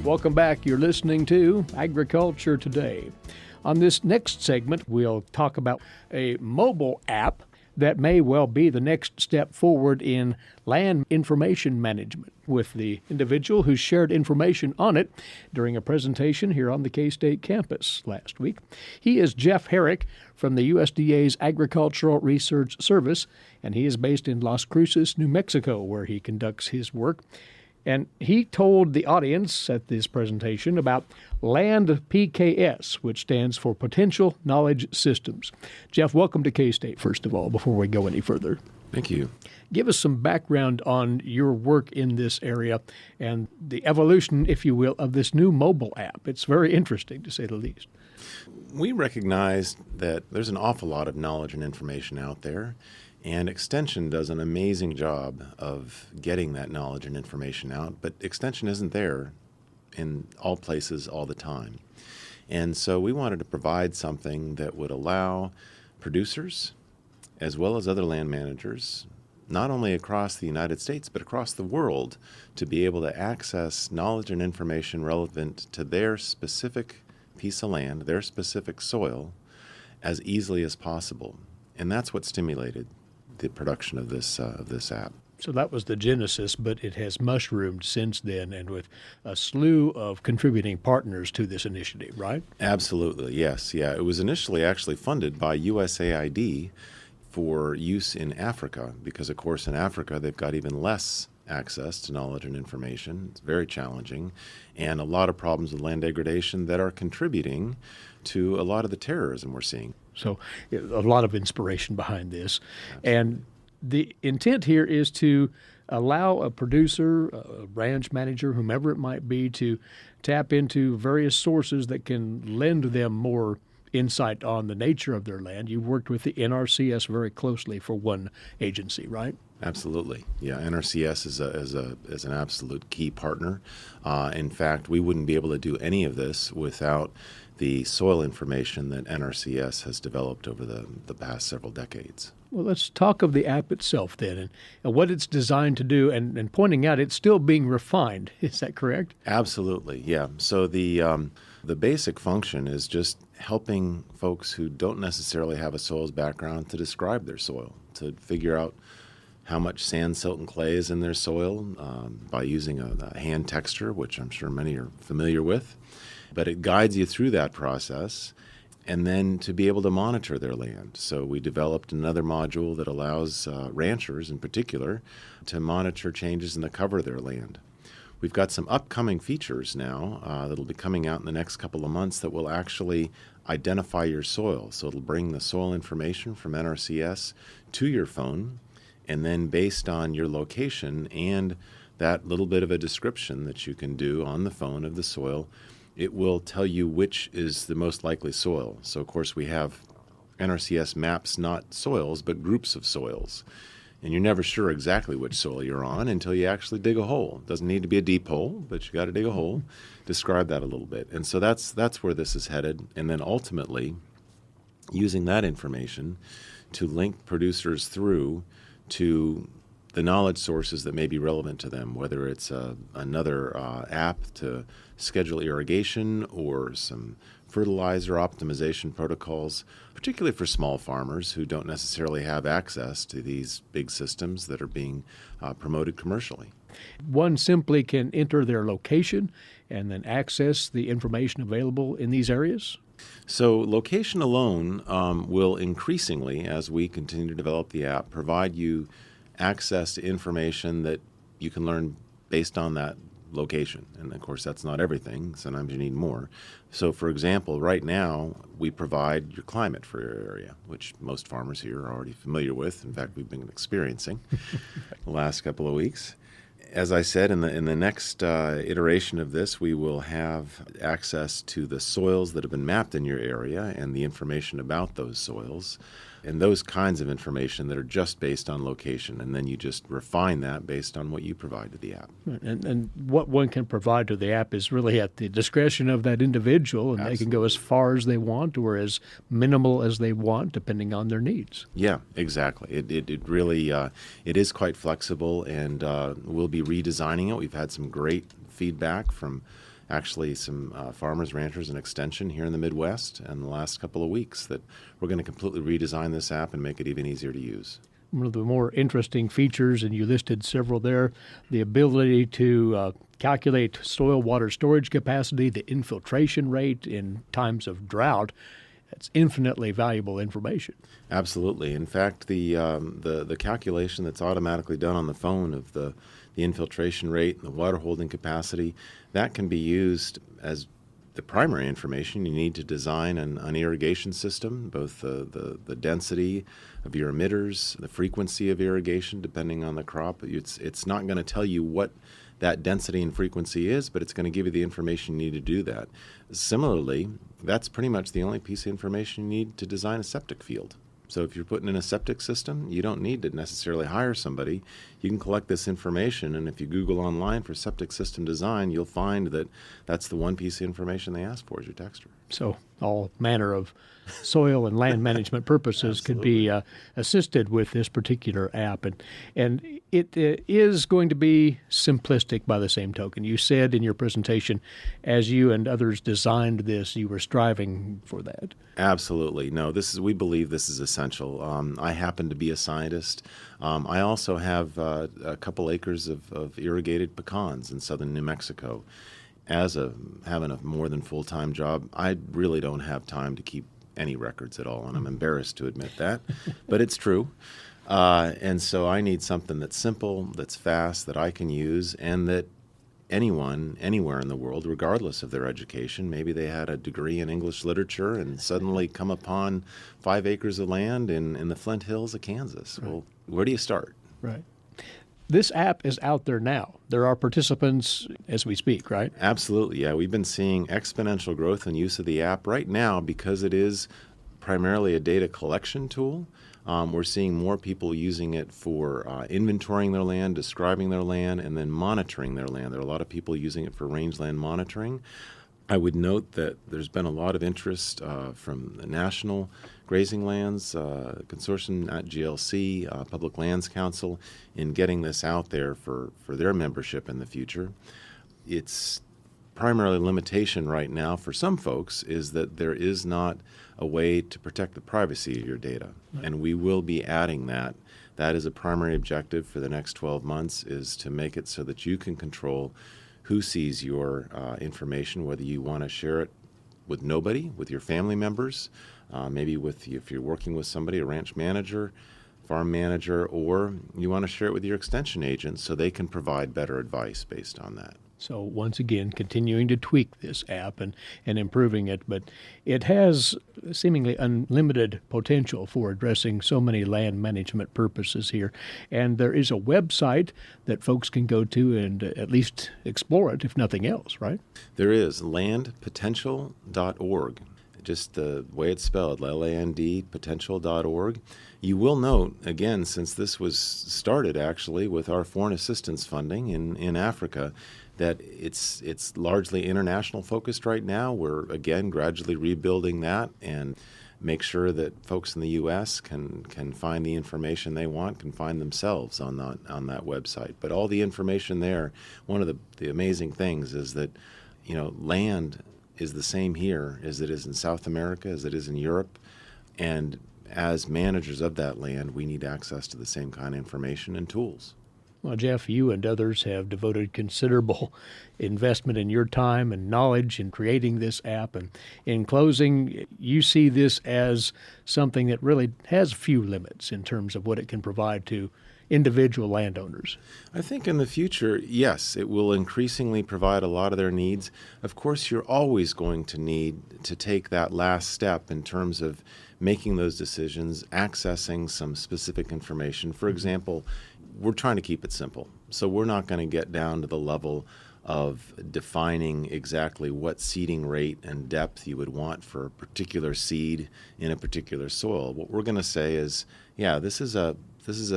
Welcome back. You're listening to Agriculture Today. On this next segment, we'll talk about a mobile app that may well be the next step forward in land information management with the individual who shared information on it during a presentation here on the K-State campus last week. He is Jeff Herrick from the USDA's Agricultural Research Service, and he is based in Las Cruces, New Mexico, where he conducts his work. And he told the audience at this presentation about LandPKS, which stands for Potential Knowledge Systems. Jeff, welcome to K-State, first of all, before we go any further. Thank you. Give us some background on your work in this area and the evolution, if you will, of this new mobile app. It's very interesting, to say the least. We recognize that there's an awful lot of knowledge and information out there, and Extension does an amazing job of getting that knowledge and information out, but Extension isn't there in all places all the time. And so we wanted to provide something that would allow producers, as well as other land managers, not only across the United States, but across the world, to be able to access knowledge and information relevant to their specific piece of land, their specific soil, as easily as possible. And that's what stimulated the production of this app. So that was the genesis, but it has mushroomed since then, and with a slew of contributing partners to this initiative, right? Absolutely, yes. Yeah, it was initially actually funded by USAID for use in Africa, because, of course, in Africa they've got even less access to knowledge and information. It's very challenging, and a lot of problems with land degradation that are contributing to a lot of the terrorism we're seeing. So a lot of inspiration behind this. Absolutely. And the intent here is to allow a producer, a ranch manager, whomever it might be, to tap into various sources that can lend them more insight on the nature of their land. You worked with the NRCS very closely for one agency, right? Absolutely. Yeah, NRCS is an absolute key partner. In fact, we wouldn't be able to do any of this without the soil information that NRCS has developed over the past several decades. Well, let's talk of the app itself then, and what it's designed to do, and pointing out it's still being refined. Is that correct? Absolutely, yeah. So the basic function is just helping folks who don't necessarily have a soils background to describe their soil, to figure out how much sand, silt, and clay is in their soil by using a hand texture, which I'm sure many are familiar with. But it guides you through that process, and then to be able to monitor their land. So we developed another module that allows ranchers in particular to monitor changes in the cover of their land. We've got some upcoming features now that'll be coming out in the next couple of months that will actually identify your soil. So it'll bring the soil information from NRCS to your phone, and then based on your location and that little bit of a description that you can do on the phone of the soil, it will tell you which is the most likely soil. So, of course, we have NRCS maps, not soils, but groups of soils. And you're never sure exactly which soil you're on until you actually dig a hole. It doesn't need to be a deep hole, but you got to dig a hole. Describe that a little bit. And so that's where this is headed. And then ultimately, using that information to link producers through to the knowledge sources that may be relevant to them, whether it's another app to schedule irrigation or some fertilizer optimization protocols, particularly for small farmers who don't necessarily have access to these big systems that are being promoted commercially. One simply can enter their location and then access the information available in these areas? So location alone will increasingly, as we continue to develop the app, provide you access to information that you can learn based on that location. And of course, that's not everything. Sometimes you need more. So for example, right now, we provide your climate for your area, which most farmers here are already familiar with. In fact, we've been experiencing the last couple of weeks. As I said, in the next iteration of this, we will have access to the soils that have been mapped in your area and the information about those soils and those kinds of information that are just based on location. And then you just refine that based on what you provide to the app. And what one can provide to the app is really at the discretion of that individual, and Absolutely. They can go as far as they want or as minimal as they want, depending on their needs. Yeah, exactly. It really it is quite flexible, and we'll be redesigning it. We've had some great feedback from actually some farmers, ranchers, and extension here in the Midwest in the last couple of weeks that we're going to completely redesign this app and make it even easier to use. One of the more interesting features, and you listed several there, the ability to calculate soil water storage capacity, the infiltration rate in times of drought. That's infinitely valuable information. Absolutely. In fact, the calculation that's automatically done on the phone of the infiltration rate and the water holding capacity, that can be used as the primary information you need to design an irrigation system, both the density of your emitters, the frequency of irrigation, depending on the crop. It's not going to tell you what that density and frequency is, but it's going to give you the information you need to do that. Similarly, that's pretty much the only piece of information you need to design a septic field. So if you're putting in a septic system, you don't need to necessarily hire somebody. You can collect this information, and if you Google online for septic system design, you'll find that that's the one piece of information they ask for is your texture. So all manner of soil and land management purposes could be assisted with this particular app. And it is going to be simplistic by the same token. You said in your presentation, as you and others designed this, you were striving for that. Absolutely. No, we believe this is essential. I happen to be a scientist. I also have a couple acres of irrigated pecans in southern New Mexico. Having a more than full-time job, I really don't have time to keep any records at all, and I'm embarrassed to admit that, but it's true. And so I need something that's simple, that's fast, that I can use, and that anyone, anywhere in the world, regardless of their education, maybe they had a degree in English literature and suddenly come upon 5 acres of land in the Flint Hills of Kansas. Right. Well, where do you start? Right. This app is out there now. There are participants as we speak, right? Absolutely, yeah. We've been seeing exponential growth in use of the app right now because it is primarily a data collection tool. We're seeing more people using it for inventorying their land, describing their land, and then monitoring their land. There are a lot of people using it for rangeland monitoring. I would note that there's been a lot of interest from the National Grazing Lands Consortium at GLC, Public Lands Council, in getting this out there for their membership in the future. Its primarily limitation right now for some folks is that there is not a way to protect the privacy of your data, and we will be adding that. That is a primary objective for the next 12 months, is to make it so that you can control who sees your information, whether you want to share it with nobody, with your family members, maybe if you're working with somebody, a ranch manager, farm manager, or you want to share it with your extension agent so they can provide better advice based on that. So once again, continuing to tweak this app and improving it, but it has seemingly unlimited potential for addressing so many land management purposes here. And there is a website that folks can go to and at least explore it, if nothing else, right? There is LandPotential.org. Just the way it's spelled, LAND, potential.org. You will note, again, since this was started actually with our foreign assistance funding in Africa, that it's largely international focused right now. We're, again, gradually rebuilding that and make sure that folks in the U.S. can find the information they want, can find themselves on that website. But all the information there, one of the amazing things is that, land is the same here as it is in South America, as it is in Europe, and as managers of that land, we need access to the same kind of information and tools. Well, Jeff, you and others have devoted considerable investment in your time and knowledge in creating this app. And in closing, you see this as something that really has few limits in terms of what it can provide to individual landowners. I think in the future, yes, it will increasingly provide a lot of their needs. Of course, you're always going to need to take that last step in terms of making those decisions, accessing some specific information. For example, we're trying to keep it simple. So we're not going to get down to the level of defining exactly what seeding rate and depth you would want for a particular seed in a particular soil. What we're going to say is, yeah, this is a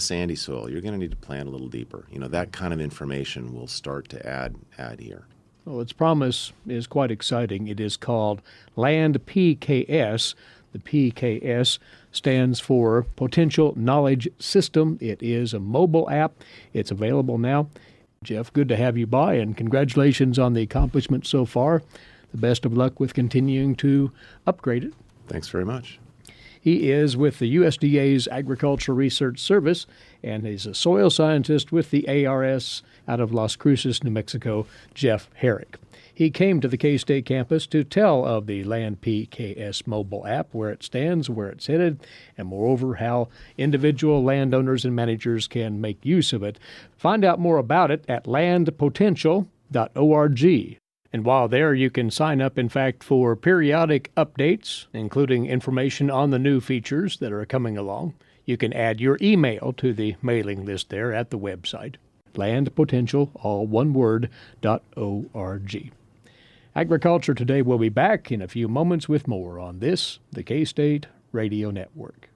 sandy soil. You're going to need to plant a little deeper. That kind of information will start to add here. Well, its promise is quite exciting. It is called LandPKS. The PKS stands for Potential Knowledge System. It is a mobile app. It's available now. Jeff, good to have you by, and congratulations on the accomplishment so far. The best of luck with continuing to upgrade it. Thanks very much. He is with the USDA's Agricultural Research Service, and he's a soil scientist with the ARS out of Las Cruces, New Mexico, Jeff Herrick. He came to the K-State campus to tell of the LandPKS mobile app, where it stands, where it's headed, and moreover, how individual landowners and managers can make use of it. Find out more about it at landpotential.org. And while there, you can sign up, in fact, for periodic updates, including information on the new features that are coming along. You can add your email to the mailing list there at the website, landpotential, all one word, .org. Agriculture Today will be back in a few moments with more on this, the K-State Radio Network.